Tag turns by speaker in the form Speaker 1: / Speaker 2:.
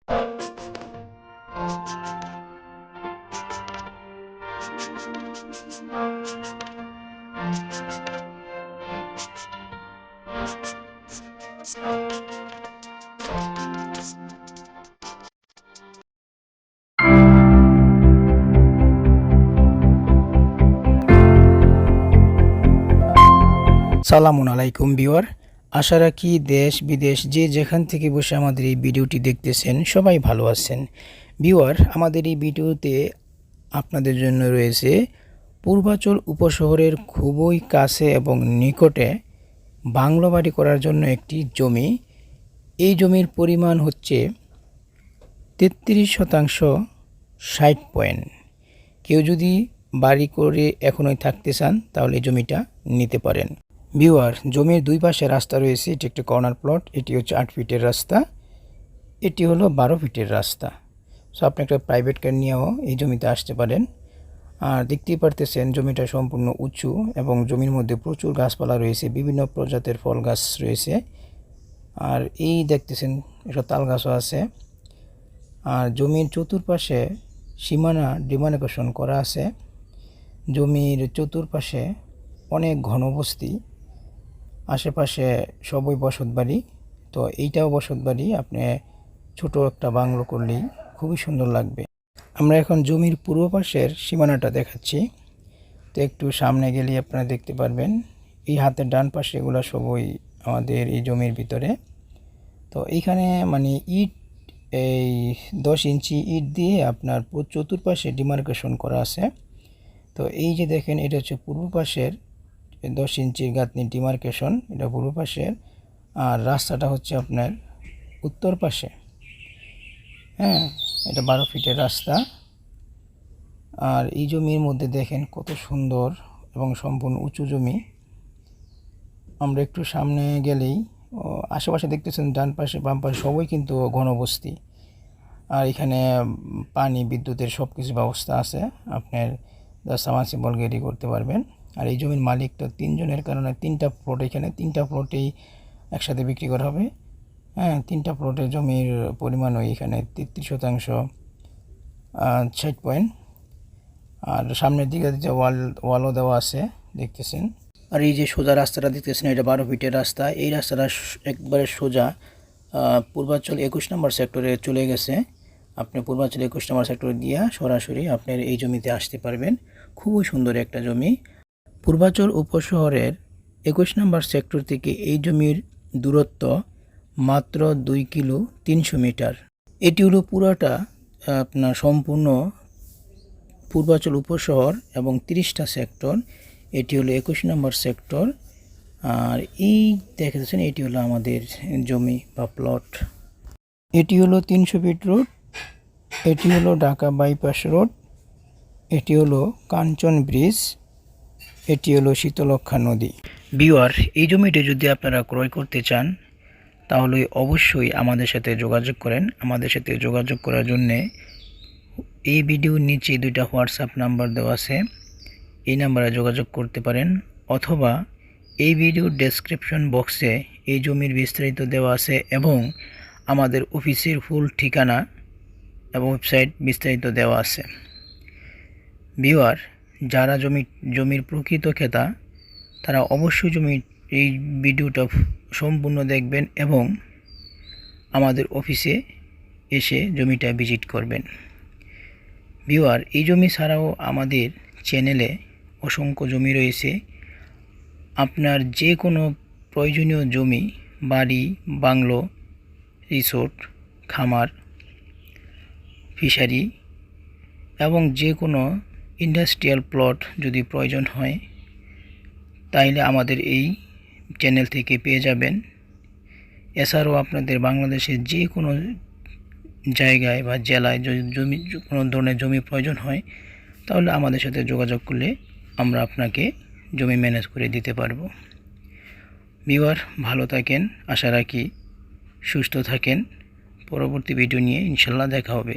Speaker 1: সালামুন আলাইকুম ভিউয়ার, আশা রাখি দেশ বিদেশ যে যেখান থেকে বসে আমাদের এই ভিডিওটি দেখতেছেন সবাই ভালো আছেন। ভিউয়ার, আমাদের এই ভিডিওতে আপনাদের জন্য রয়েছে পূর্বাচল উপশহরের খুবই কাছে এবং নিকটে বাংলো বাড়ি করার জন্য একটি জমি। এই জমির পরিমাণ হচ্ছে 33% 60 পয়েন্ট। কেউ যদি বাড়ি করে এখনই থাকতে চান তাহলে এই জমিটা নিতে পারেন। ভিউয়ার, জমির দুই পাশে রাস্তা রয়েছে। এটি একটি কর্নার প্লট। এটি হচ্ছে 8 ফিটের রাস্তা, এটি হলো 12 ফিটের রাস্তা। সো আপনি একটা প্রাইভেট কার নিয়েও এই জমিতে আসতে পারেন। আর দেখতেই পারতেছেন জমিটা সম্পূর্ণ উঁচু এবং জমির মধ্যে প্রচুর গাছপালা রয়েছে, বিভিন্ন প্রজাতির ফল গাছ রয়েছে। আর এই দেখতেছেন একটা তাল গাছও আছে। আর জমির চতুর্পাশে সীমানা ডিমার্কেশন করা আছে। জমির চতুর্পাশে অনেক ঘনবস্তি, আশেপাশে সবই বসতবাড়ি। তো এইটাও বসতবাড়ি। আপনি ছোট একটা বাংলো করলেই খুবই সুন্দর লাগবে। আমরা এখন জমির পূর্ব পাশের সীমানাটা দেখাচ্ছি। তো একটু সামনে গেলেই আপনারা দেখতে পারবেন এই হাতের ডান পাশে এগুলো সবই আমাদের এই জমির ভিতরে। তো এইখানে মানে ইট, এই 10 ইঞ্চি ইট দিয়ে আপনার চতুর্পাশে ডিমার্কেশন করা আছে। তো এই যে দেখেন, এটা হচ্ছে পূর্ব পাশের 10 ইঞ্চির গাঁথনি ডিমার্কেশন, এটা পূর্ব পাশের। আর রাস্তাটা হচ্ছে আপনার উত্তর পাশে। হ্যাঁ, এটা 12 ফিটের রাস্তা। আর এই জমির মধ্যে দেখেন কত সুন্দর এবং সম্পূর্ণ উঁচু জমি। আমরা একটু সামনে গেলেই আশেপাশে দেখতেছেন ডান পাশে বাম পাশে সবই কিন্তু ঘনবস্তি। আর এখানে পানি বিদ্যুতের সব কিছু ব্যবস্থা আছে। আপনার সাবমার্সিবল গেরি করতে পারবেন। আর এই জমির মালিকটা 3 জনের কারণে 3টা প্লট, এখানে 3টা প্লটেই একসাথে বিক্রি করা হবে। হ্যাঁ, 3টা প্লটের জমির পরিমাণ ওই এখানে 33% 60 পয়েন্ট। আর সামনের দিকে যে ওয়ালও দেওয়া আছে দেখতেছেন। আর এই যে সোজা রাস্তাটা দেখতেছেন, এটা 12 ফিটের রাস্তা। এই রাস্তাটা একবারে সোজা পূর্বাচল 21 নম্বর সেক্টরে চলে গেছে। আপনি পূর্বাচল 21 নম্বর সেক্টরে দিয়ে সরাসরি আপনার এই জমিতে আসতে পারবেন। খুবই সুন্দর একটা জমি। পূর্বাচল উপশহরের 21 নম্বর সেক্টর থেকে এই জমির দূরত্ব মাত্র 2 কিলো 300 মিটার। এটি হলো পুরাটা আপনার সম্পূর্ণ পূর্বাচল উপশহর এবং 30টা সেক্টর। এটি হলো 21 নম্বর সেক্টর। আর এই দেখেছেন, এটি হলো আমাদের জমি বা প্লট। এটি হলো 300 ফিট রোড, এটি হলো ঢাকা বাইপাস রোড, এটি হলো কাঞ্চন ব্রিজ, এটি হলো শীতলক্ষা নদী। ভিউয়ার, এই জমিটি যদি আপনারা ক্রয় করতে চান তাহলে অবশ্যই আমাদের সাথে যোগাযোগ করেন। আমাদের সাথে যোগাযোগ করার জন্যে এই ভিডিওর নিচে 2টা হোয়াটসঅ্যাপ নাম্বার দেওয়া আছে, এই নাম্বারে যোগাযোগ করতে পারেন। অথবা এই ভিডিওর ডেসক্রিপশন বক্সে এই জমির বিস্তারিত দেওয়া আছে এবং আমাদের অফিসের ফুল ঠিকানা এবং ওয়েবসাইট বিস্তারিত দেওয়া আছে। ভিউয়ার, যারা জমির প্রকৃত ক্রেতা তারা অবশ্যই এই ভিডিওটা সম্পূর্ণ দেখবেন এবং আমাদের অফিসে এসে জমিটা ভিজিট করবেন। ভিউয়ার, এই জমি ছাড়াও আমাদের চ্যানেলে অসংখ্য জমি রয়েছে। আপনার যে কোনো প্রয়োজনীয় জমি, বাড়ি, বাংলো, রিসোর্ট, খামার, ফিশারি এবং যে কোনো ইন্ডাস্ট্রিয়াল প্লট যদি প্রয়োজন হয় তাইলে আমাদের এই চ্যানেল থেকে পেয়ে যাবেন। এছাড়াও আপনাদের বাংলাদেশের যে কোনো জায়গায় বা জেলায় যদি কোনো ধরনের জমি প্রয়োজন হয় তাহলে আমাদের সাথে যোগাযোগ করলে আমরা আপনাকে জমি ম্যানেজ করে দিতে পারবো। ভিউয়ার, ভালো থাকেন, আশা রাখি সুস্থ থাকেন। পরবর্তী ভিডিও নিয়ে ইনশাল্লাহ দেখা হবে।